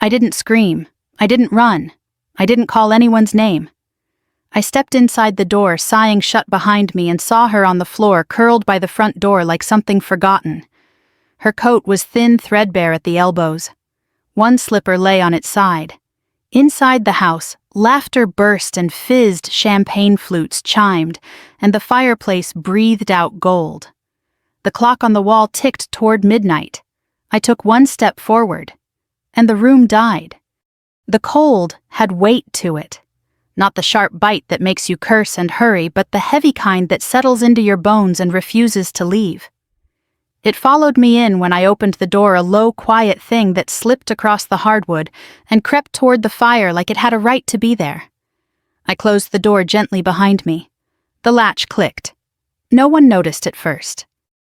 I didn't scream. I didn't run. I didn't call anyone's name. I stepped inside the door, sighing shut behind me, and saw her on the floor, curled by the front door like something forgotten. Her coat was thin, threadbare at the elbows. One slipper lay on its side. Inside the house, laughter burst and fizzed, champagne flutes chimed, and the fireplace breathed out gold. The clock on the wall ticked toward midnight. I took one step forward, and the room died. The cold had weight to it. Not the sharp bite that makes you curse and hurry, but the heavy kind that settles into your bones and refuses to leave. It followed me in when I opened the door, a low, quiet thing that slipped across the hardwood and crept toward the fire like it had a right to be there. I closed the door gently behind me. The latch clicked. No one noticed at first.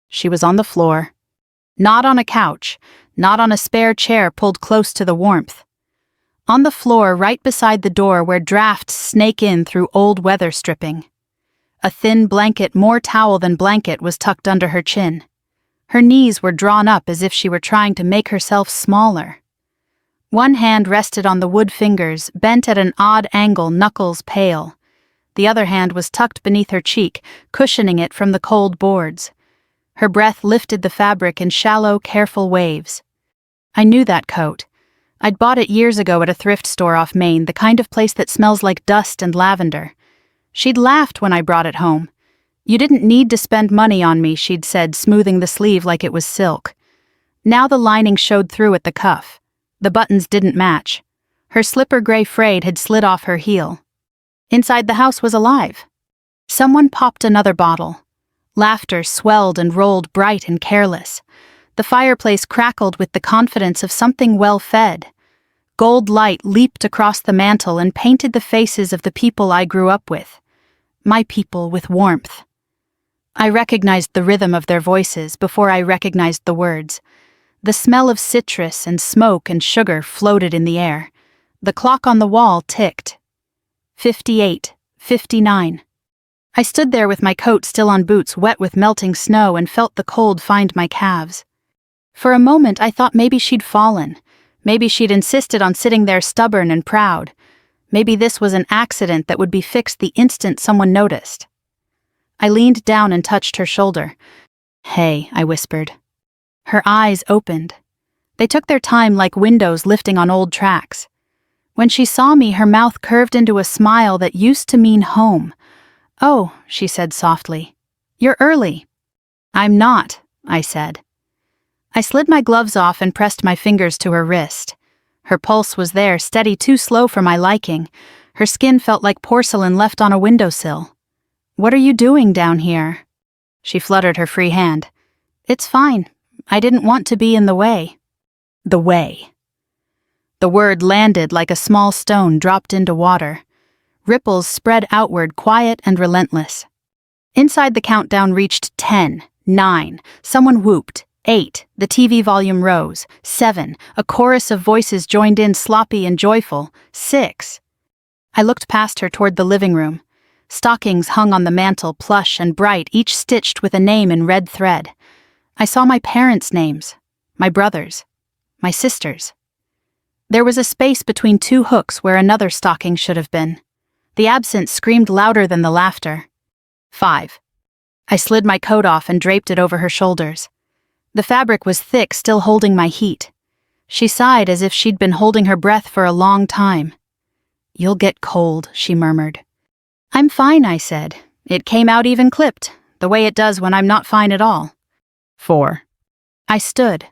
She was on the floor. Not on a couch, not on a spare chair pulled close to the warmth. On the floor right beside the door where drafts snake in through old weather stripping. A thin blanket, more towel than blanket, was tucked under her chin. Her knees were drawn up as if she were trying to make herself smaller. One hand rested on the wood fingers, bent at an odd angle, knuckles pale. The other hand was tucked beneath her cheek, cushioning it from the cold boards. Her breath lifted the fabric in shallow, careful waves. I knew that coat. I'd bought it years ago at a thrift store off Main, the kind of place that smells like dust and lavender. She'd laughed when I brought it home. "You didn't need to spend money on me," she'd said, smoothing the sleeve like it was silk. Now the lining showed through at the cuff. The buttons didn't match. Her slipper gray frayed had slid off her heel. Inside the house was alive. Someone popped another bottle. Laughter swelled and rolled, bright and careless. The fireplace crackled with the confidence of something well-fed. Gold light leaped across the mantel and painted the faces of the people I grew up with. My people, with warmth. I recognized the rhythm of their voices before I recognized the words. The smell of citrus and smoke and sugar floated in the air. The clock on the wall ticked. 58, 59. I stood there with my coat still on, boots wet with melting snow, and felt the cold find my calves. For a moment I thought maybe she'd fallen. Maybe she'd insisted on sitting there stubborn and proud. Maybe this was an accident that would be fixed the instant someone noticed. I leaned down and touched her shoulder. "Hey," I whispered. Her eyes opened. They took their time like windows lifting on old tracks. When she saw me, her mouth curved into a smile that used to mean home. "Oh," she said softly. "You're early." "I'm not," I said. I slid my gloves off and pressed my fingers to her wrist. Her pulse was there, steady, too slow for my liking. Her skin felt like porcelain left on a windowsill. "What are you doing down here?" She fluttered her free hand. "It's fine. I didn't want to be in the way." The way. The word landed like a small stone dropped into water. Ripples spread outward, quiet and relentless. Inside the countdown reached 10, 9. Someone whooped. 8. The TV volume rose. 7. A chorus of voices joined in, sloppy and joyful. 6. I looked past her toward the living room. Stockings hung on the mantel, plush and bright, each stitched with a name in red thread. I saw my parents' names, my brothers, my sisters. There was a space between two hooks where another stocking should have been. The absence screamed louder than the laughter. 5. I slid my coat off and draped it over her shoulders. The fabric was thick, still holding my heat. She sighed as if she'd been holding her breath for a long time. "You'll get cold," she murmured. "I'm fine," I said. "It came out even clipped, the way it does when I'm not fine at all." 4. I stood.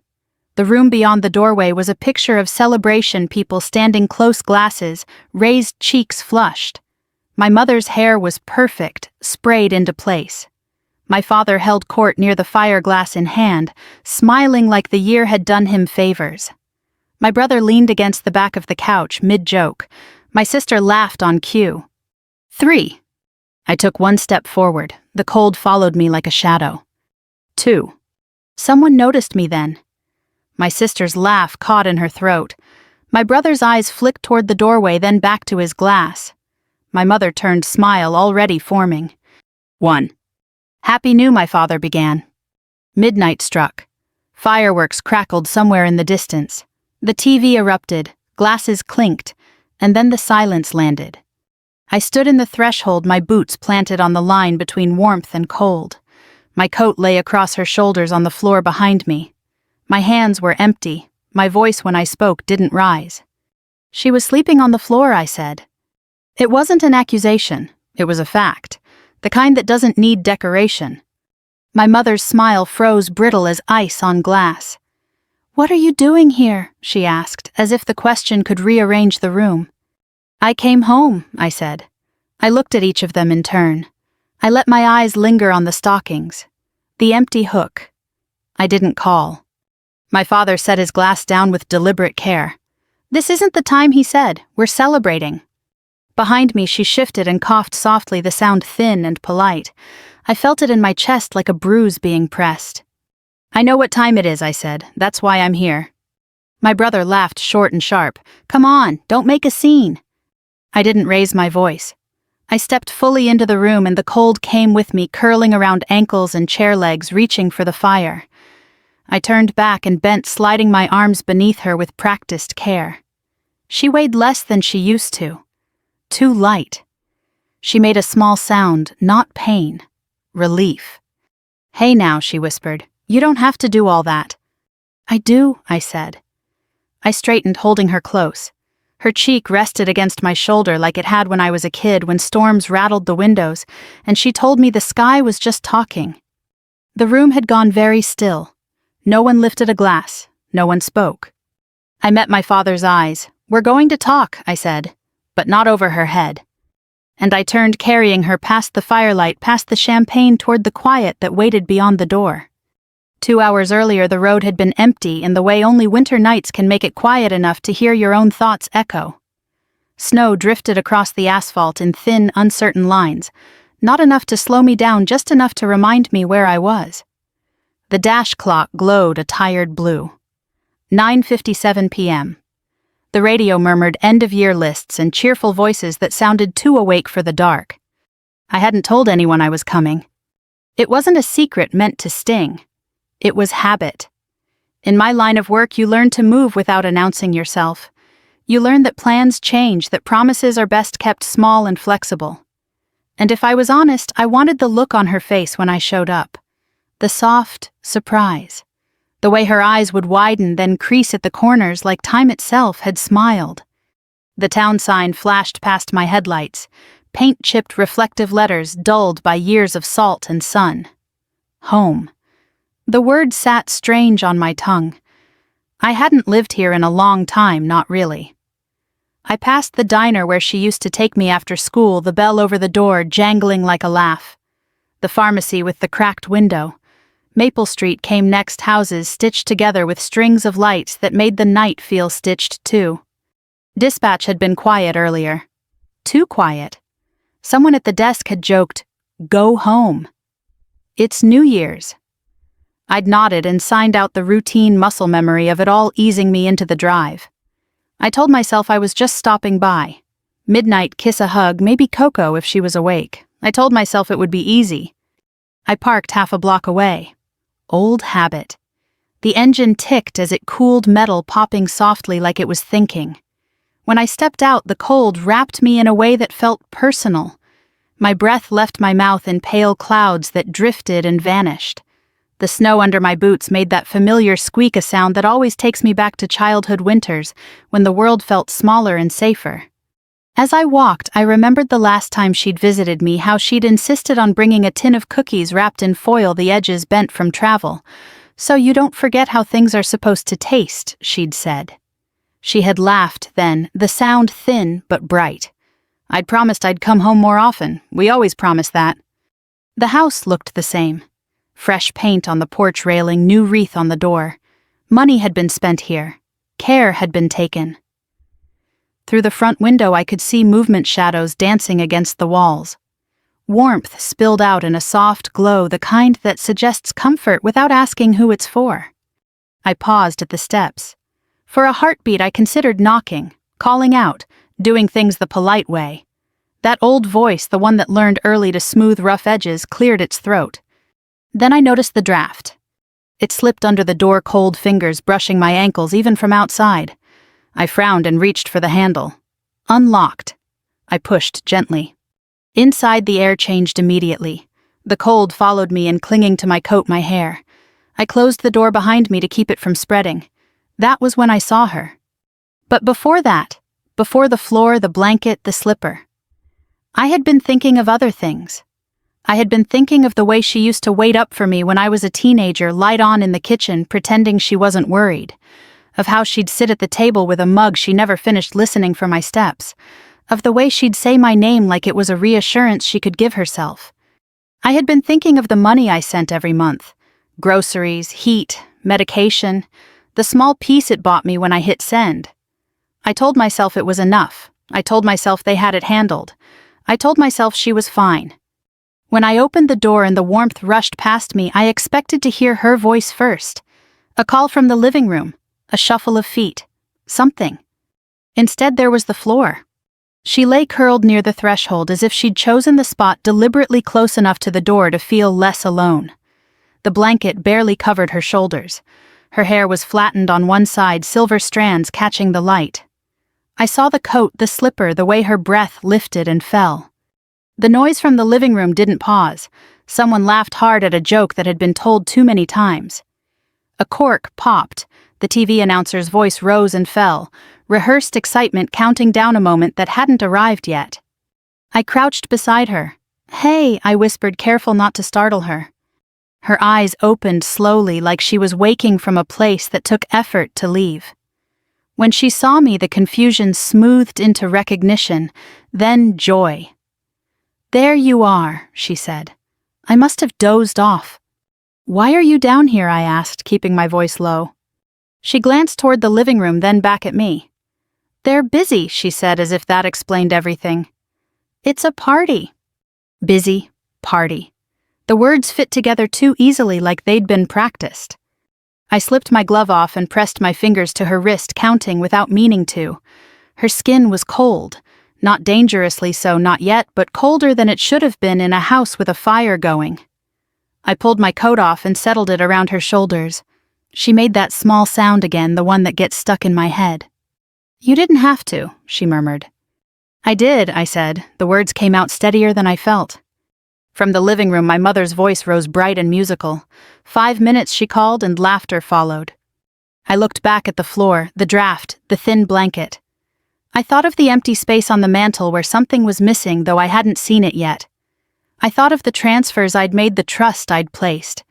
The room beyond the doorway was a picture of celebration, people standing close, glasses, raised cheeks flushed. My mother's hair was perfect, sprayed into place. My father held court near the fire, glass in hand, smiling like the year had done him favors. My brother leaned against the back of the couch, mid-joke. My sister laughed on cue. 3. I took one step forward. The cold followed me like a shadow. 2. Someone noticed me then. My sister's laugh caught in her throat. My brother's eyes flicked toward the doorway, then back to his glass. My mother turned, smile already forming. 1. "Happy New," my father began. Midnight struck. Fireworks crackled somewhere in the distance. The TV erupted, Glasses clinked, and then the silence landed. I stood in the threshold, my boots planted on the line between warmth and cold. My coat lay across her shoulders on the floor behind me. My hands were empty. My voice when I spoke didn't rise. "She was sleeping on the floor," I said. It wasn't an accusation. It was a fact. The kind that doesn't need decoration. My mother's smile froze brittle as ice on glass. "What are you doing here?" she asked, as if the question could rearrange the room. "I came home," I said. I looked at each of them in turn. I let my eyes linger on the stockings. The empty hook. I didn't call. My father set his glass down with deliberate care. "This isn't the time," he said. "We're celebrating." Behind me she shifted and coughed softly, the sound thin and polite. I felt it in my chest like a bruise being pressed. "I know what time it is," I said. "That's why I'm here." My brother laughed short and sharp. "Come on, don't make a scene." I didn't raise my voice. I stepped fully into the room and the cold came with me, curling around ankles and chair legs, reaching for the fire. I turned back and bent, sliding my arms beneath her with practiced care. She weighed less than she used to. Too light. She made a small sound, not pain. Relief. "Hey now," she whispered. "You don't have to do all that." "I do," I said. I straightened, holding her close. Her cheek rested against my shoulder like it had when I was a kid, when storms rattled the windows, and she told me the sky was just talking. The room had gone very still. No one lifted a glass. No one spoke. I met my father's eyes. "We're going to talk," I said, but not over her head. And I turned, carrying her past the firelight, past the champagne, toward the quiet that waited beyond the door. 2 hours earlier the road had been empty in the way only winter nights can make it quiet enough to hear your own thoughts echo. Snow drifted across the asphalt in thin, uncertain lines, not enough to slow me down, just enough to remind me where I was. The dash clock glowed a tired blue. 9:57 p.m. The radio murmured end-of-year lists and cheerful voices that sounded too awake for the dark. I hadn't told anyone I was coming. It wasn't a secret meant to sting. It was habit. In my line of work, you learn to move without announcing yourself. You learn that plans change, that promises are best kept small and flexible. And if I was honest, I wanted the look on her face when I showed up. The soft surprise. The way her eyes would widen, then crease at the corners like time itself had smiled. The town sign flashed past my headlights, paint-chipped reflective letters dulled by years of salt and sun. Home. The word sat strange on my tongue. I hadn't lived here in a long time, not really. I passed the diner where she used to take me after school, the bell over the door jangling like a laugh. The pharmacy with the cracked window. Maple Street came next, houses stitched together with strings of lights that made the night feel stitched too. Dispatch had been quiet earlier. Too quiet. Someone at the desk had joked, "Go home." It's New Year's. I'd nodded and signed out, the routine muscle memory of it all easing me into the drive. I told myself I was just stopping by. Midnight, kiss, a hug, maybe Coco if she was awake. I told myself it would be easy. I parked half a block away. Old habit. The engine ticked as it cooled metal, popping softly like it was thinking. When I stepped out, the cold wrapped me in a way that felt personal. My breath left my mouth in pale clouds that drifted and vanished. The snow under my boots made that familiar squeak, a sound that always takes me back to childhood winters, when the world felt smaller and safer. As I walked, I remembered the last time she'd visited me, how she'd insisted on bringing a tin of cookies wrapped in foil, the edges bent from travel. "So you don't forget how things are supposed to taste," she'd said. She had laughed then, the sound thin but bright. I'd promised I'd come home more often. We always promised that. The house looked the same. Fresh paint on the porch railing, new wreath on the door. Money had been spent here. Care had been taken. Through the front window I could see movement shadows dancing against the walls. Warmth spilled out in a soft glow, the kind that suggests comfort without asking who it's for. I paused at the steps. For a heartbeat I considered knocking, calling out, doing things the polite way. That old voice, the one that learned early to smooth rough edges, cleared its throat. Then I noticed the draft. It slipped under the door, cold fingers brushing my ankles even from outside. I frowned and reached for the handle. Unlocked. I pushed gently. Inside, the air changed immediately. The cold followed me and clinging to my coat, my hair. I closed the door behind me to keep it from spreading. That was when I saw her. But before that, before the floor, the blanket, the slipper, I had been thinking of other things. I had been thinking of the way she used to wait up for me when I was a teenager, light on in the kitchen, pretending she wasn't worried. Of how she'd sit at the table with a mug she never finished, listening for my steps. Of the way she'd say my name like it was a reassurance she could give herself. I had been thinking of the money I sent every month. Groceries, heat, medication, the small piece it bought me when I hit send. I told myself it was enough. I told myself they had it handled. I told myself she was fine. When I opened the door and the warmth rushed past me, I expected to hear her voice first. A call from the living room, a shuffle of feet, something. Instead, there was the floor. She lay curled near the threshold as if she'd chosen the spot deliberately close enough to the door to feel less alone. The blanket barely covered her shoulders. Her hair was flattened on one side, silver strands catching the light. I saw the coat, the slipper, the way her breath lifted and fell. The noise from the living room didn't pause. Someone laughed hard at a joke that had been told too many times. A cork popped. The TV announcer's voice rose and fell, rehearsed excitement counting down a moment that hadn't arrived yet. I crouched beside her. "Hey," I whispered, careful not to startle her. Her eyes opened slowly, like she was waking from a place that took effort to leave. When she saw me, the confusion smoothed into recognition, then joy. "There you are," she said. "I must have dozed off." "Why are you down here?" I asked, keeping my voice low. She glanced toward the living room, then back at me. "They're busy," she said, as if that explained everything. "It's a party." Busy, party. The words fit together too easily, like they'd been practiced. I slipped my glove off and pressed my fingers to her wrist, counting without meaning to. Her skin was cold. Not dangerously so, not yet, but colder than it should have been in a house with a fire going. I pulled my coat off and settled it around her shoulders. She made that small sound again, the one that gets stuck in my head. "You didn't have to," she murmured. "I did," I said. The words came out steadier than I felt. From the living room, my mother's voice rose bright and musical. 5 minutes, she called, and laughter followed. I looked back at the floor, the draft, the thin blanket. I thought of the empty space on the mantel where something was missing, though I hadn't seen it yet. I thought of the transfers I'd made, the trust I'd placed.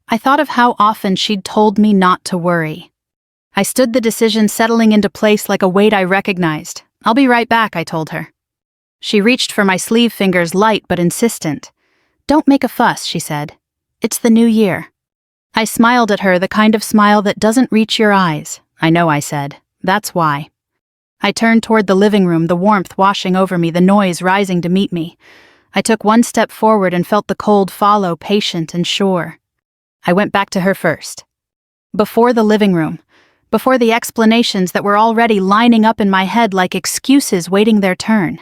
I thought of how often she'd told me not to worry. I stood the decision settling into place like a weight I recognized. "I'll be right back," I told her. She reached for my sleeve, fingers light but insistent. "Don't make a fuss," she said. "It's the new year." I smiled at her, the kind of smile that doesn't reach your eyes. "I know," I said. "That's why." I turned toward the living room, the warmth washing over me, the noise rising to meet me. I took one step forward and felt the cold follow, patient and sure. I went back to her first. Before the living room, before the explanations that were already lining up in my head like excuses waiting their turn.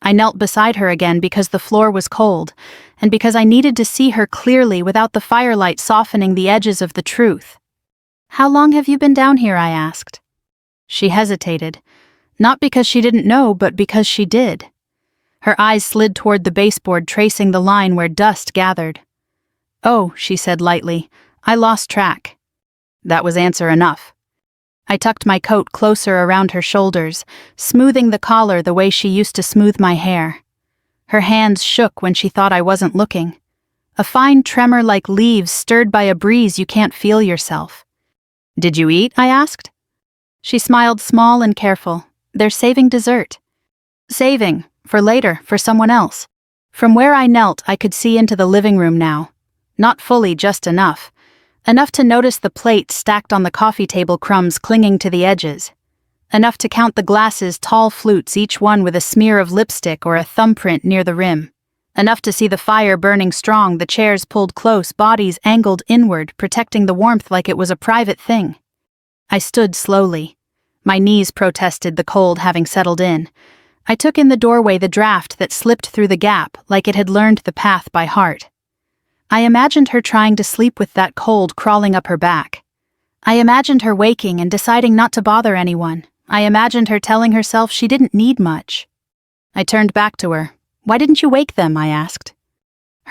I knelt beside her again because the floor was cold, and because I needed to see her clearly without the firelight softening the edges of the truth. "How long have you been down here?" I asked. She hesitated, not because she didn't know, but because she did. Her eyes slid toward the baseboard, tracing the line where dust gathered. "Oh," she said lightly, "I lost track." That was answer enough. I tucked my coat closer around her shoulders, smoothing the collar the way she used to smooth my hair. Her hands shook when she thought I wasn't looking. A fine tremor like leaves stirred by a breeze you can't feel yourself. "Did you eat?" I asked. She smiled, small and careful. "They're saving dessert." Saving, for later, for someone else. From where I knelt, I could see into the living room now. Not fully, just enough. Enough to notice the plates stacked on the coffee table, crumbs clinging to the edges. Enough to count the glasses, tall flutes, each one with a smear of lipstick or a thumbprint near the rim. Enough to see the fire burning strong, the chairs pulled close, bodies angled inward, protecting the warmth like it was a private thing. I stood slowly. My knees protested, the cold having settled in. I took in the doorway, the draft that slipped through the gap like it had learned the path by heart. I imagined her trying to sleep with that cold crawling up her back. I imagined her waking and deciding not to bother anyone. I imagined her telling herself she didn't need much. I turned back to her. "Why didn't you wake them?" I asked.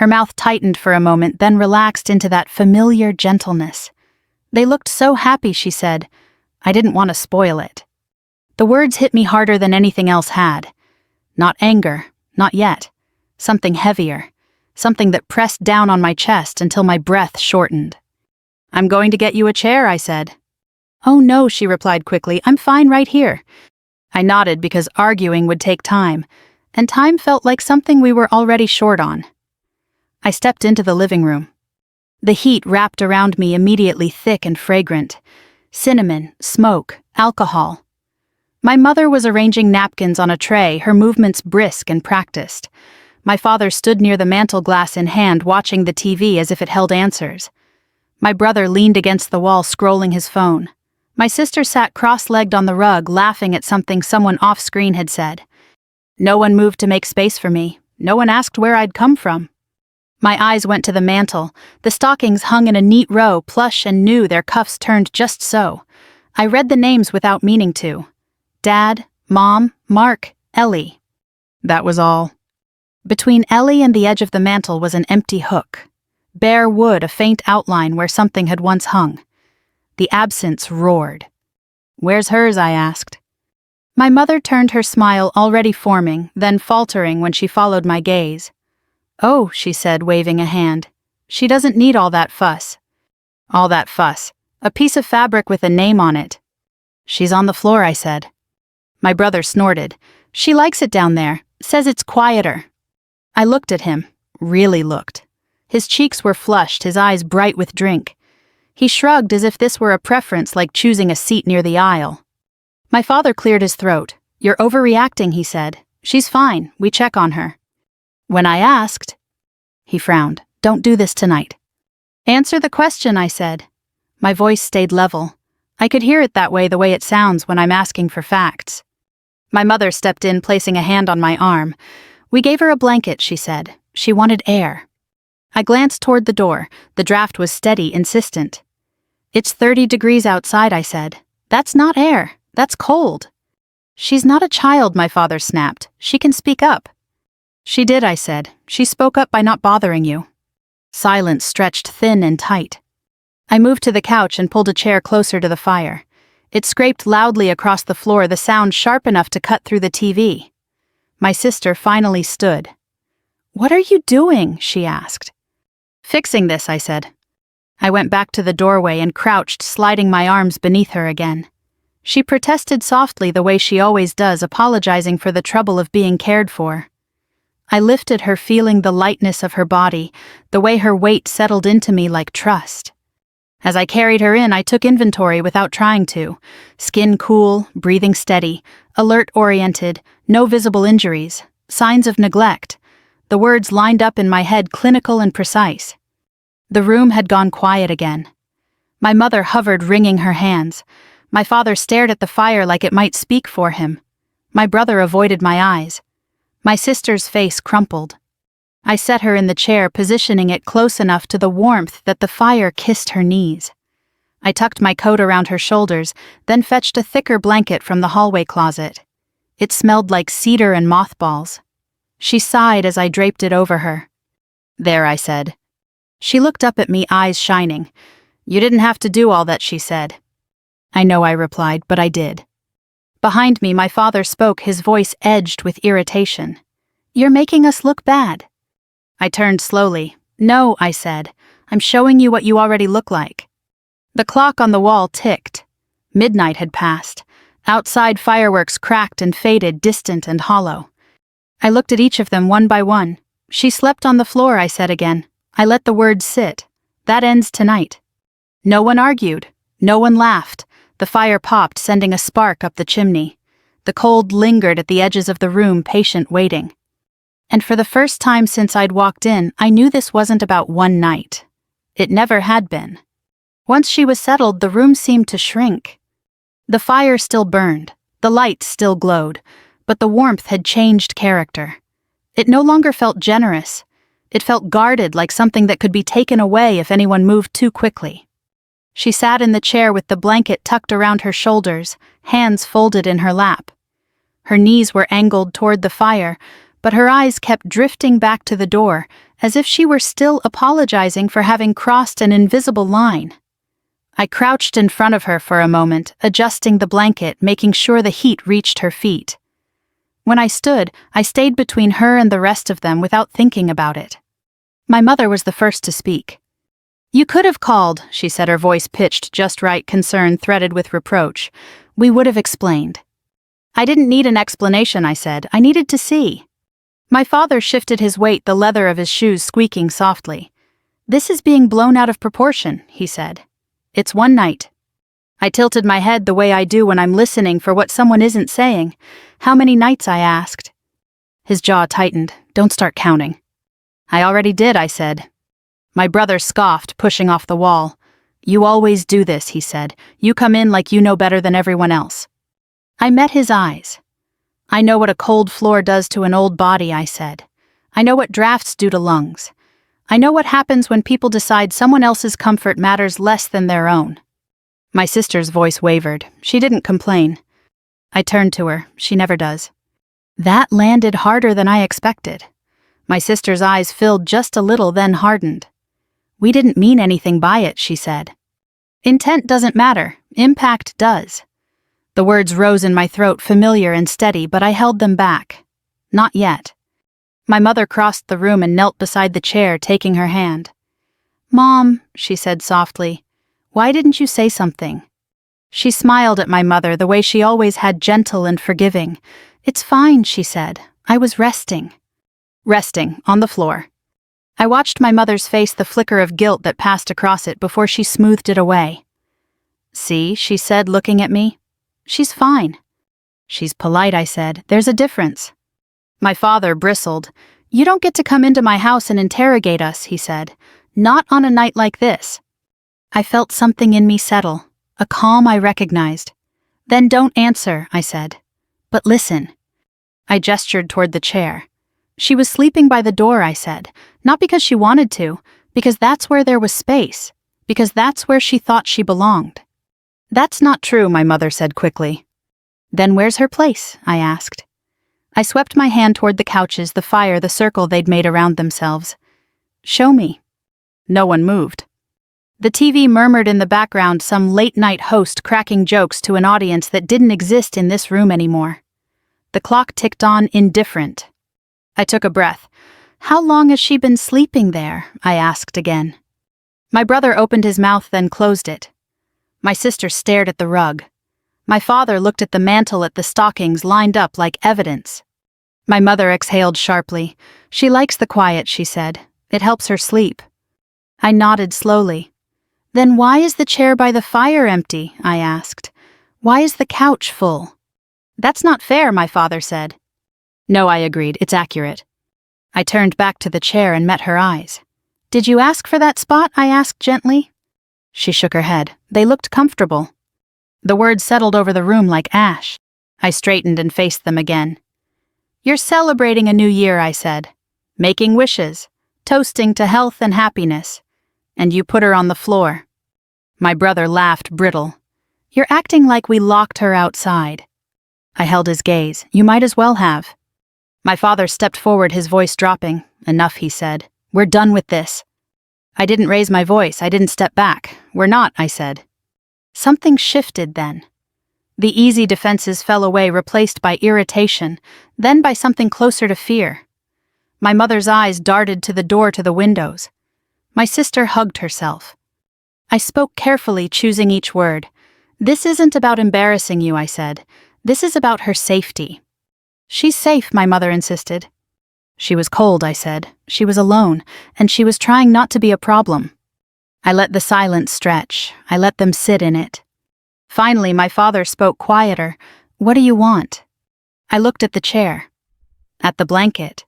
Her mouth tightened for a moment, then relaxed into that familiar gentleness. "They looked so happy," she said. "I didn't want to spoil it." The words hit me harder than anything else had. Not anger, not yet. Something heavier. Something that pressed down on my chest until my breath shortened. "I'm going to get you a chair," I said. "Oh no," she replied quickly. "I'm fine right here." I nodded because arguing would take time, and time felt like something we were already short on. I stepped into the living room. The heat wrapped around me, immediately thick and fragrant. Cinnamon, smoke, alcohol. My mother was arranging napkins on a tray, her movements brisk and practiced. My father stood near the mantel, glass in hand, watching the TV as if it held answers. My brother leaned against the wall, scrolling his phone. My sister sat cross-legged on the rug, laughing at something someone off-screen had said. No one moved to make space for me. No one asked where I'd come from. My eyes went to the mantel. The stockings hung in a neat row, plush and new, their cuffs turned just so. I read the names without meaning to. Dad, Mom, Mark, Ellie. That was all. Between Ellie and the edge of the mantel was an empty hook. Bare wood, a faint outline where something had once hung. The absence roared. "Where's hers?" I asked. My mother turned, her smile already forming, then faltering when she followed my gaze. "Oh," she said, waving a hand. "She doesn't need all that fuss." "All that fuss. A piece of fabric with a name on it." "She's on the floor," I said. My brother snorted. "She likes it down there. Says it's quieter." I looked at him. Really looked. His cheeks were flushed, his eyes bright with drink. He shrugged as if this were a preference, like choosing a seat near the aisle. My father cleared his throat. "You're overreacting," he said. "She's fine. We check on her." When I asked, he frowned. "Don't do this tonight." "Answer the question," I said. My voice stayed level. I could hear it that way, the way it sounds when I'm asking for facts. My mother stepped in, placing a hand on my arm. "We gave her a blanket," she said. "She wanted air." I glanced toward the door. The draft was steady, insistent. "It's 30 degrees outside," I said. "That's not air. That's cold." "She's not a child," my father snapped. "She can speak up." "She did," I said. "She spoke up by not bothering you." Silence stretched thin and tight. I moved to the couch and pulled a chair closer to the fire. It scraped loudly across the floor, the sound sharp enough to cut through the TV. My sister finally stood. "What are you doing?" she asked. "Fixing this," I said. I went back to the doorway and crouched, sliding my arms beneath her again. She protested softly, the way she always does, apologizing for the trouble of being cared for. I lifted her, feeling the lightness of her body, the way her weight settled into me like trust. As I carried her in, I took inventory without trying to. Skin cool, breathing steady, alert-oriented, no visible injuries, signs of neglect. The words lined up in my head, clinical and precise. The room had gone quiet again. My mother hovered, wringing her hands. My father stared at the fire like it might speak for him. My brother avoided my eyes. My sister's face crumpled. I set her in the chair, positioning it close enough to the warmth that the fire kissed her knees. I tucked my coat around her shoulders, then fetched a thicker blanket from the hallway closet. It smelled like cedar and mothballs. She sighed as I draped it over her. "There," I said. She looked up at me, eyes shining. "You didn't have to do all that," she said. "I know," I replied, "but I did." Behind me, my father spoke, his voice edged with irritation. "You're making us look bad." I turned slowly. "No," I said. "I'm showing you what you already look like." The clock on the wall ticked. Midnight had passed. Outside, fireworks cracked and faded, distant and hollow. I looked at each of them one by one. "She slept on the floor," I said again. I let the words sit. "That ends tonight." No one argued. No one laughed. The fire popped, sending a spark up the chimney. The cold lingered at the edges of the room, patient, waiting. And for the first time since I'd walked in, I knew this wasn't about one night. It never had been. Once she was settled, the room seemed to shrink. The fire still burned. The light still glowed. But the warmth had changed character. It no longer felt generous. It felt guarded, like something that could be taken away if anyone moved too quickly. She sat in the chair with the blanket tucked around her shoulders, hands folded in her lap. Her knees were angled toward the fire, but her eyes kept drifting back to the door, as if she were still apologizing for having crossed an invisible line. I crouched in front of her for a moment, adjusting the blanket, making sure the heat reached her feet. When I stood, I stayed between her and the rest of them without thinking about it. My mother was the first to speak. "You could have called," she said, her voice pitched just right, concern threaded with reproach. "We would have explained." "I didn't need an explanation," I said. "I needed to see." My father shifted his weight, the leather of his shoes squeaking softly. "This is being blown out of proportion," he said. "It's one night." I tilted my head the way I do when I'm listening for what someone isn't saying. "How many nights?" I asked. His jaw tightened. "Don't start counting." "I already did," I said. My brother scoffed, pushing off the wall. "You always do this," he said. "You come in like you know better than everyone else." I met his eyes. "I know what a cold floor does to an old body," I said. "I know what drafts do to lungs. I know what happens when people decide someone else's comfort matters less than their own." My sister's voice wavered. She didn't complain. I turned to her. She never does. That landed harder than I expected. My sister's eyes filled just a little, then hardened. "We didn't mean anything by it," she said. "Intent doesn't matter. Impact does." The words rose in my throat, familiar and steady, but I held them back. Not yet. My mother crossed the room and knelt beside the chair, taking her hand. "Mom," she said softly, "why didn't you say something?" She smiled at my mother the way she always had, gentle and forgiving. "It's fine," she said. "I was resting." Resting, on the floor. I watched my mother's face, the flicker of guilt that passed across it before she smoothed it away. "See," she said, looking at me. "She's fine." "She's polite," I said. "There's a difference." My father bristled. "You don't get to come into my house and interrogate us," he said. "Not on a night like this." I felt something in me settle, a calm I recognized. "Then don't answer," I said. "But listen." I gestured toward the chair. "She was sleeping by the door," I said. "Not because she wanted to, because that's where there was space, because that's where she thought she belonged." "That's not true," my mother said quickly. "Then where's her place?" I asked. I swept my hand toward the couches, the fire, the circle they'd made around themselves. "Show me." No one moved. The TV murmured in the background, some late-night host cracking jokes to an audience that didn't exist in this room anymore. The clock ticked on, indifferent. I took a breath. "How long has she been sleeping there?" I asked again. My brother opened his mouth, then closed it. My sister stared at the rug. My father looked at the mantel, at the stockings lined up like evidence. My mother exhaled sharply. "She likes the quiet," she said. "It helps her sleep." I nodded slowly. "Then why is the chair by the fire empty?" I asked. "Why is the couch full?" "That's not fair," my father said. "No," I agreed. "It's accurate." I turned back to the chair and met her eyes. "Did you ask for that spot?" I asked gently. She shook her head. "They looked comfortable." The words settled over the room like ash. I straightened and faced them again. "You're celebrating a new year," I said. "Making wishes, toasting to health and happiness. And you put her on the floor." My brother laughed, brittle. "You're acting like we locked her outside." I held his gaze. "You might as well have." My father stepped forward, his voice dropping. "Enough," he said. "We're done with this." I didn't raise my voice. I didn't step back. "We're not," I said. Something shifted then. The easy defenses fell away, replaced by irritation, then by something closer to fear. My mother's eyes darted to the door, to the windows. My sister hugged herself. I spoke carefully, choosing each word. "This isn't about embarrassing you," I said. "This is about her safety." "She's safe," my mother insisted. "She was cold," I said. "She was alone, and she was trying not to be a problem." I let the silence stretch. I let them sit in it. Finally, my father spoke quieter. "What do you want?" I looked at the chair. At the blanket.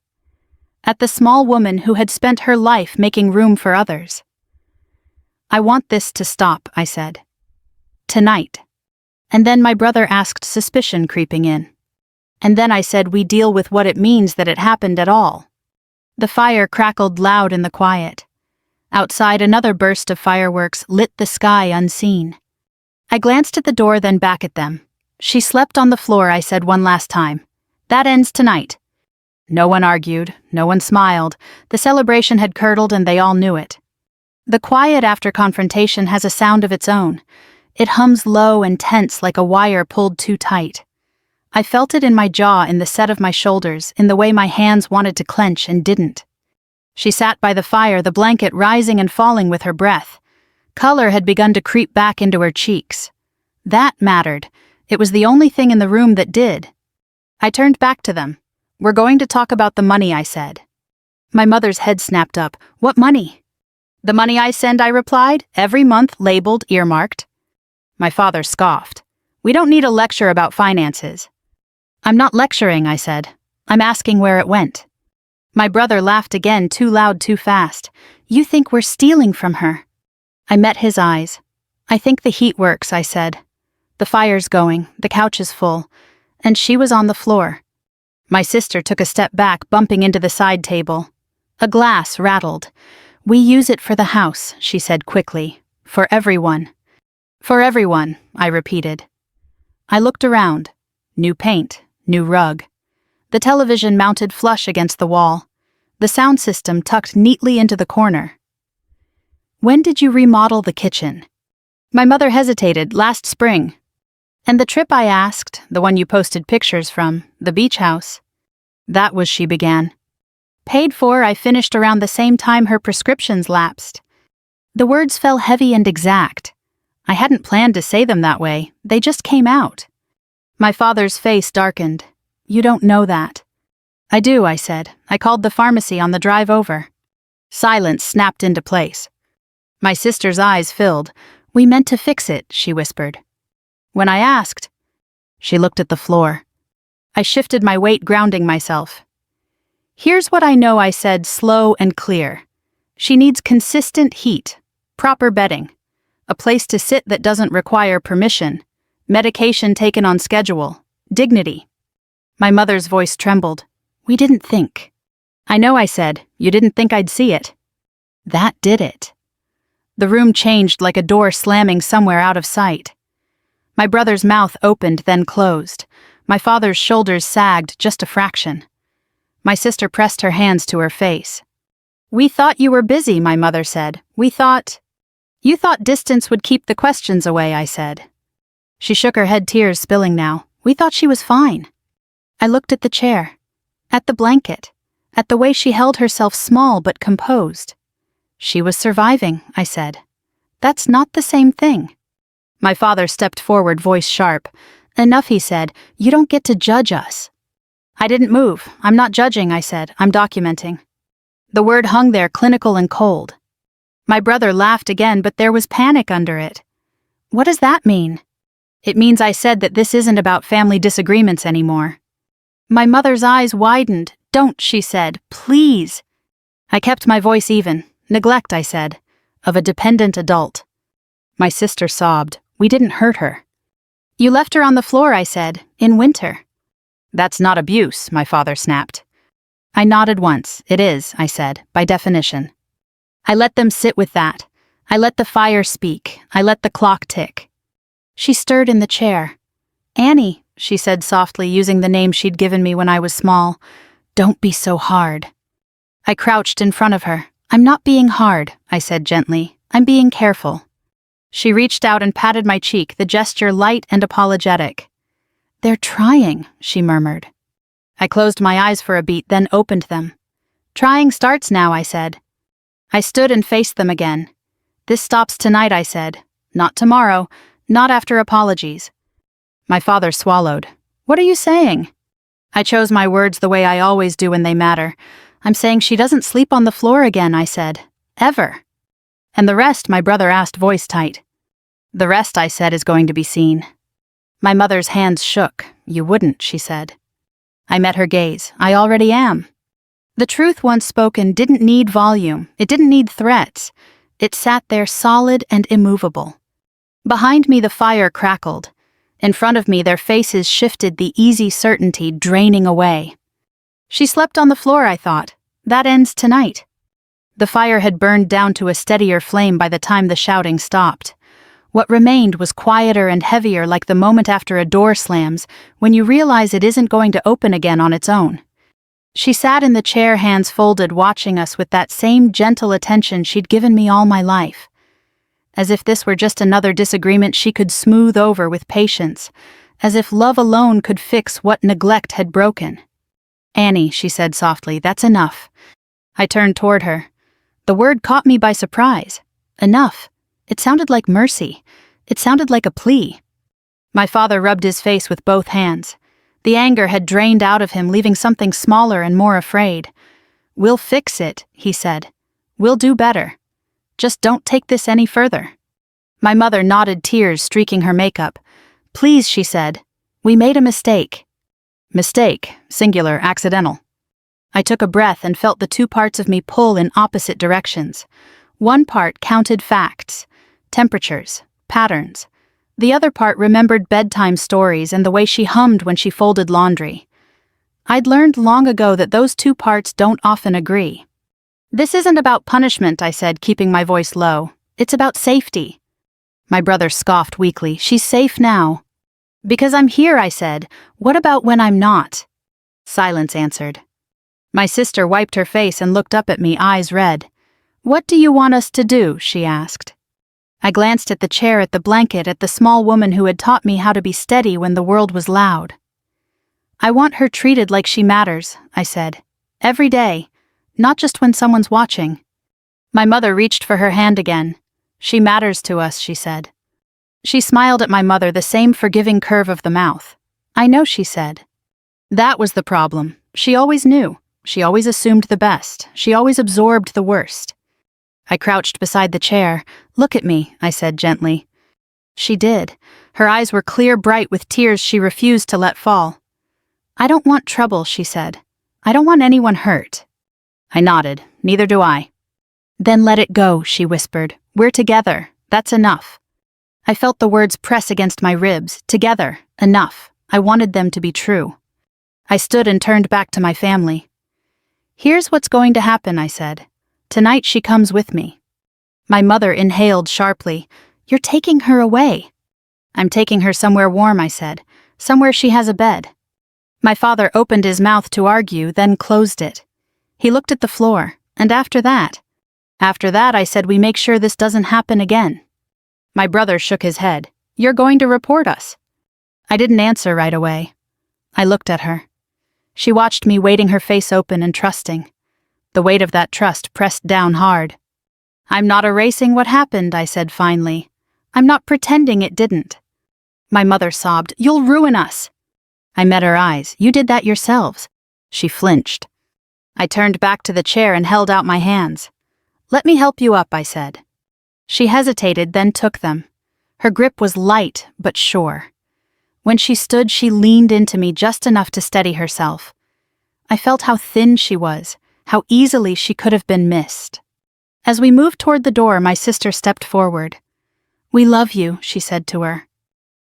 At the small woman who had spent her life making room for others. "I want this to stop," I said. "Tonight." And then my brother asked, suspicion creeping in. And then I said, "We deal with what it means that it happened at all." The fire crackled loud in the quiet. Outside, another burst of fireworks lit the sky unseen. I glanced at the door, then back at them. "She slept on the floor," I said one last time. "That ends tonight." No one argued, no one smiled. The celebration had curdled and they all knew it. The quiet after confrontation has a sound of its own. It hums low and tense like a wire pulled too tight. I felt it in my jaw, in the set of my shoulders, in the way my hands wanted to clench and didn't. She sat by the fire, the blanket rising and falling with her breath. Color had begun to creep back into her cheeks. That mattered. It was the only thing in the room that did. I turned back to them. "We're going to talk about the money," I said. My mother's head snapped up. "What money?" "The money I send," I replied, "every month, labeled, earmarked." My father scoffed. "We don't need a lecture about finances." "I'm not lecturing," I said. "I'm asking where it went." My brother laughed again, too loud, too fast. "You think we're stealing from her?" I met his eyes. "I think the heat works," I said. "The fire's going, the couch is full, and she was on the floor." My sister took a step back, bumping into the side table. A glass rattled. "We use it for the house," she said quickly. "For everyone." "For everyone," I repeated. I looked around. New paint, new rug. The television mounted flush against the wall. The sound system tucked neatly into the corner. "When did you remodel the kitchen?" My mother hesitated. "Last spring." "And the trip?" I asked, "the one you posted pictures from, the beach house." "That was," she began. "Paid for," I finished, "around the same time her prescriptions lapsed." The words fell heavy and exact. I hadn't planned to say them that way. They just came out. My father's face darkened. "You don't know that." "I do," I said. "I called the pharmacy on the drive over." Silence snapped into place. My sister's eyes filled. "We meant to fix it," she whispered. When I asked, she looked at the floor. I shifted my weight, grounding myself. "Here's what I know," I said, slow and clear. "She needs consistent heat, proper bedding, a place to sit that doesn't require permission, medication taken on schedule, dignity." My mother's voice trembled. "We didn't think." "I know," I said. "You didn't think I'd see it." That did it. The room changed like a door slamming somewhere out of sight. My brother's mouth opened, then closed. My father's shoulders sagged just a fraction. My sister pressed her hands to her face. "We thought you were busy," my mother said. "We thought—" "You thought distance would keep the questions away," I said. She shook her head, tears spilling now. "We thought she was fine." I looked at the chair, at the blanket, at the way she held herself, small but composed. "She was surviving," I said. "That's not the same thing." My father stepped forward, voice sharp. "Enough," he said. "You don't get to judge us." I didn't move. "I'm not judging," I said. "I'm documenting." The word hung there, clinical and cold. My brother laughed again, but there was panic under it. "What does that mean?" "It means," I said, "that this isn't about family disagreements anymore." My mother's eyes widened. "Don't," she said. "Please." I kept my voice even. "Neglect," I said, "of a dependent adult." My sister sobbed. "We didn't hurt her." "You left her on the floor," I said, "in winter." "That's not abuse," my father snapped. I nodded once. "It is," I said, "by definition." I let them sit with that. I let the fire speak. I let the clock tick. She stirred in the chair. "Annie," she said softly, using the name she'd given me when I was small. "Don't be so hard." I crouched in front of her. "I'm not being hard," I said gently. "I'm being careful." She reached out and patted my cheek, the gesture light and apologetic. "They're trying," she murmured. I closed my eyes for a beat, then opened them. "Trying starts now," I said. I stood and faced them again. "This stops tonight," I said. "Not tomorrow. Not after apologies." My father swallowed. "What are you saying?" I chose my words the way I always do when they matter. "I'm saying she doesn't sleep on the floor again," I said. "Ever." "And the rest?" my brother asked, voice tight. "The rest," I said, "is going to be seen." My mother's hands shook. "You wouldn't," she said. I met her gaze. "I already am." The truth once spoken didn't need volume. It didn't need threats. It sat there solid and immovable. Behind me the fire crackled. In front of me their faces shifted, the easy certainty draining away. "She slept on the floor," I thought. "That ends tonight." The fire had burned down to a steadier flame by the time the shouting stopped. What remained was quieter and heavier, like the moment after a door slams, when you realize it isn't going to open again on its own. She sat in the chair, hands folded, watching us with that same gentle attention she'd given me all my life. As if this were just another disagreement she could smooth over with patience, as if love alone could fix what neglect had broken. "Annie," she said softly, "that's enough." I turned toward her. The word caught me by surprise. Enough. It sounded like mercy. It sounded like a plea. My father rubbed his face with both hands. The anger had drained out of him, leaving something smaller and more afraid. "We'll fix it," he said. "We'll do better. Just don't take this any further." My mother nodded, tears streaking her makeup. "Please," she said. "We made a mistake." Mistake, singular, accidental. I took a breath and felt the two parts of me pull in opposite directions. One part counted facts, temperatures, patterns. The other part remembered bedtime stories and the way she hummed when she folded laundry. I'd learned long ago that those two parts don't often agree. "This isn't about punishment," I said, keeping my voice low. "It's about safety." My brother scoffed weakly. "She's safe now." "Because I'm here," I said. "What about when I'm not?" Silence answered. My sister wiped her face and looked up at me, eyes red. "What do you want us to do?" she asked. I glanced at the chair, at the blanket, at the small woman who had taught me how to be steady when the world was loud. "I want her treated like she matters," I said. "Every day, not just when someone's watching." My mother reached for her hand again. "She matters to us," she said. She smiled at my mother, the same forgiving curve of the mouth. "I know," she said. That was the problem. She always knew. She always assumed the best. She always absorbed the worst. I crouched beside the chair. "Look at me," I said gently. She did. Her eyes were clear, bright with tears she refused to let fall. "I don't want trouble," she said. "I don't want anyone hurt." I nodded. "Neither do I." "Then let it go," she whispered. "We're together. That's enough." I felt the words press against my ribs. Together. Enough. I wanted them to be true. I stood and turned back to my family. "Here's what's going to happen," I said. "Tonight she comes with me." My mother inhaled sharply. "You're taking her away." "I'm taking her somewhere warm," I said. "Somewhere she has a bed." My father opened his mouth to argue, then closed it. He looked at the floor, and after that, I said, "We make sure this doesn't happen again." My brother shook his head. "You're going to report us." I didn't answer right away. I looked at her. She watched me, waiting, her face open and trusting. The weight of that trust pressed down hard. "I'm not erasing what happened," I said finally. "I'm not pretending it didn't." My mother sobbed. "You'll ruin us." I met her eyes. "You did that yourselves." She flinched. I turned back to the chair and held out my hands. "Let me help you up," I said. She hesitated, then took them. Her grip was light but sure. When she stood, she leaned into me just enough to steady herself. I felt how thin she was, how easily she could have been missed. As we moved toward the door, my sister stepped forward. "We love you," she said to her.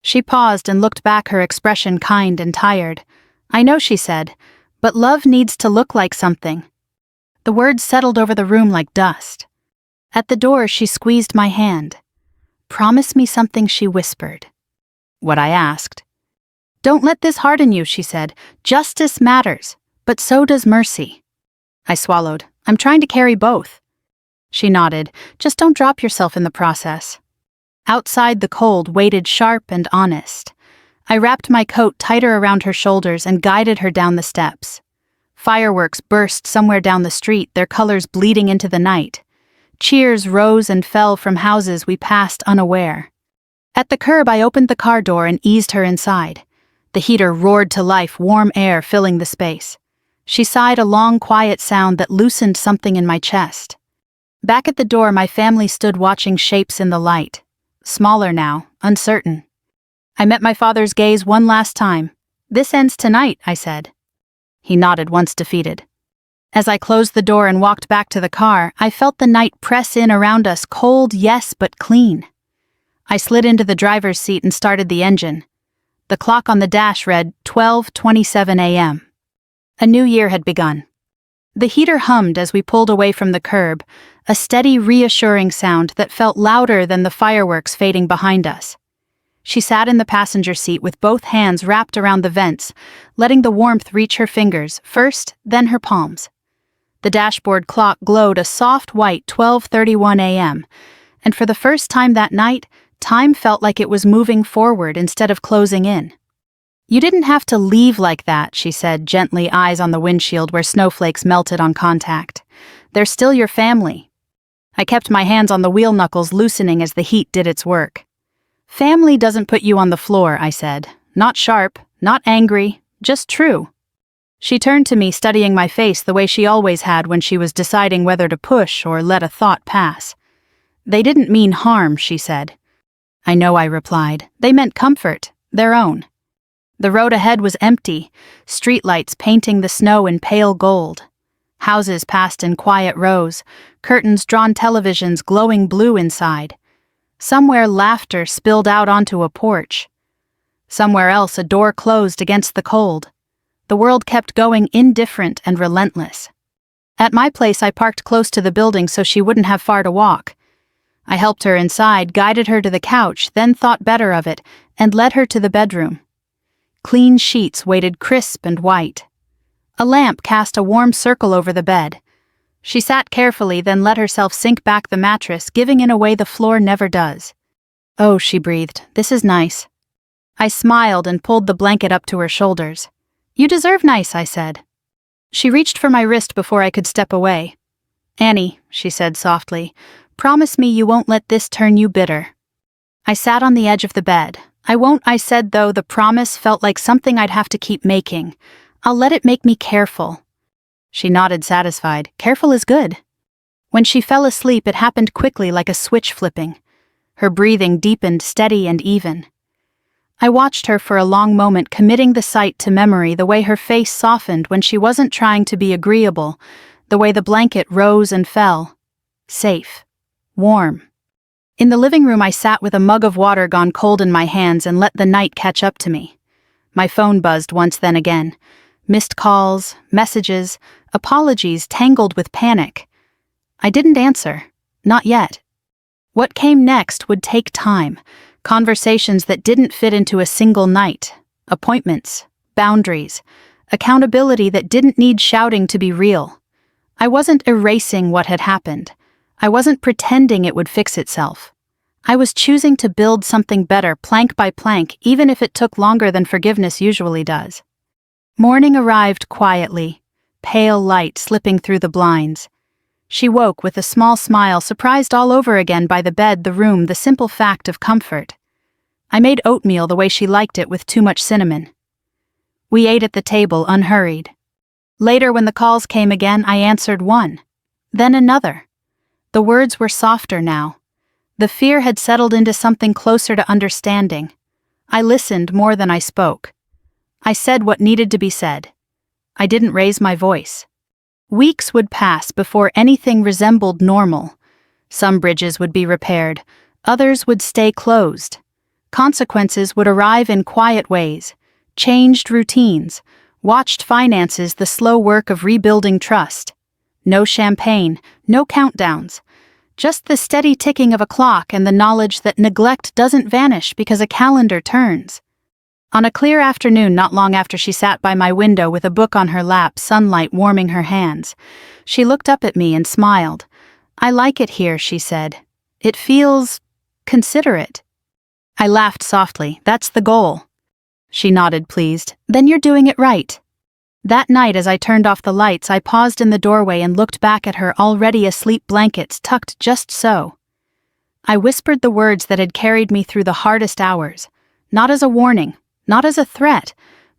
She paused and looked back, her expression kind and tired. "I know," she said, "but love needs to look like something." The words settled over the room like dust. At the door, she squeezed my hand. "Promise me something," she whispered. What I asked. "Don't let this harden you," she said. "Justice matters, but so does mercy." I swallowed. "I'm trying to carry both." She nodded. "Just don't drop yourself in the process." Outside, the cold waited, sharp and honest. I wrapped my coat tighter around her shoulders and guided her down the steps. Fireworks burst somewhere down the street, their colors bleeding into the night. Cheers rose and fell from houses we passed unaware. At the curb, I opened the car door and eased her inside. The heater roared to life, warm air filling the space. She sighed, a long, quiet sound that loosened something in my chest. Back at the door, my family stood watching shapes in the light. Smaller now, uncertain. I met my father's gaze one last time. "This ends tonight," I said. He nodded, once defeated. As I closed the door and walked back to the car, I felt the night press in around us, cold, yes, but clean. I slid into the driver's seat and started the engine. The clock on the dash read 12:27 a.m. A new year had begun. The heater hummed as we pulled away from the curb, a steady, reassuring sound that felt louder than the fireworks fading behind us. She sat in the passenger seat with both hands wrapped around the vents, letting the warmth reach her fingers first, then her palms. The dashboard clock glowed a soft white 12:31 a.m., and for the first time that night, time felt like it was moving forward instead of closing in. "You didn't have to leave like that," she said, gently, eyes on the windshield where snowflakes melted on contact. "They're still your family." I kept my hands on the wheel knuckles loosening as the heat did its work. "Family doesn't put you on the floor," I said. "Not sharp, not angry, just true." She turned to me, studying my face the way she always had when she was deciding whether to push or let a thought pass. "They didn't mean harm," she said. "I know," I replied. "They meant comfort, their own." The road ahead was empty, streetlights painting the snow in pale gold. Houses passed in quiet rows, curtains-drawn televisions glowing blue inside. Somewhere laughter spilled out onto a porch. Somewhere else a door closed against the cold. The world kept going, indifferent and relentless. At my place I parked close to the building so she wouldn't have far to walk. I helped her inside, guided her to the couch, then thought better of it, and led her to the bedroom. Clean sheets waited crisp and white. A lamp cast a warm circle over the bed. She sat carefully, then let herself sink back the mattress, giving in a way the floor never does. "Oh," she breathed, "this is nice." I smiled and pulled the blanket up to her shoulders. "You deserve nice," I said. She reached for my wrist before I could step away. "Annie," she said softly, "promise me you won't let this turn you bitter." I sat on the edge of the bed. "I won't," I said, though the promise felt like something I'd have to keep making. "I'll let it make me careful." She nodded, satisfied. "Careful is good." When she fell asleep, it happened quickly, like a switch flipping. Her breathing deepened, steady and even. I watched her for a long moment, committing the sight to memory, the way her face softened when she wasn't trying to be agreeable, the way the blanket rose and fell. Safe. Warm. In the living room, I sat with a mug of water gone cold in my hands and let the night catch up to me. My phone buzzed once, then again. Missed calls, messages, apologies tangled with panic. I didn't answer. Not yet. What came next would take time. Conversations that didn't fit into a single night. Appointments. Boundaries. Accountability that didn't need shouting to be real. I wasn't erasing what had happened. I wasn't pretending it would fix itself. I was choosing to build something better, plank by plank, even if it took longer than forgiveness usually does. Morning arrived quietly, pale light slipping through the blinds. She woke with a small smile, surprised all over again by the bed, the room, the simple fact of comfort. I made oatmeal the way she liked it, with too much cinnamon. We ate at the table, unhurried. Later, when the calls came again, I answered one. Then another. The words were softer now. The fear had settled into something closer to understanding. I listened more than I spoke. I said what needed to be said. I didn't raise my voice. Weeks would pass before anything resembled normal. Some bridges would be repaired, others would stay closed. Consequences would arrive in quiet ways, changed routines, watched finances, the slow work of rebuilding trust. No champagne, no countdowns, just the steady ticking of a clock and the knowledge that neglect doesn't vanish because a calendar turns. On a clear afternoon not long after she sat by my window with a book on her lap, sunlight warming her hands, she looked up at me and smiled. "I like it here," she said. "It feels considerate." I laughed softly. "That's the goal." She nodded, pleased. "Then you're doing it right." That night, as I turned off the lights, I paused in the doorway and looked back at her already asleep, blankets tucked just so. I whispered the words that had carried me through the hardest hours, not as a warning, not as a threat,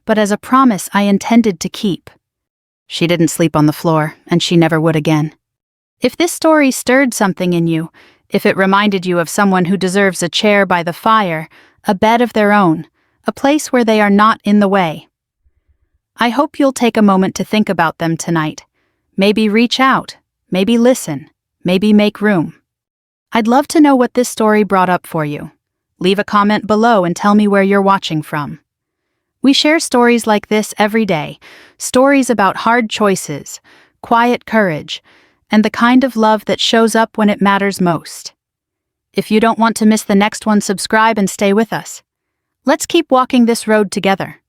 but as a promise I intended to keep. She didn't sleep on the floor, and she never would again. If this story stirred something in you, if it reminded you of someone who deserves a chair by the fire, a bed of their own, a place where they are not in the way, I hope you'll take a moment to think about them tonight. Maybe reach out, maybe listen, maybe make room. I'd love to know what this story brought up for you. Leave a comment below and tell me where you're watching from. We share stories like this every day, stories about hard choices, quiet courage, and the kind of love that shows up when it matters most. If you don't want to miss the next one, subscribe and stay with us. Let's keep walking this road together.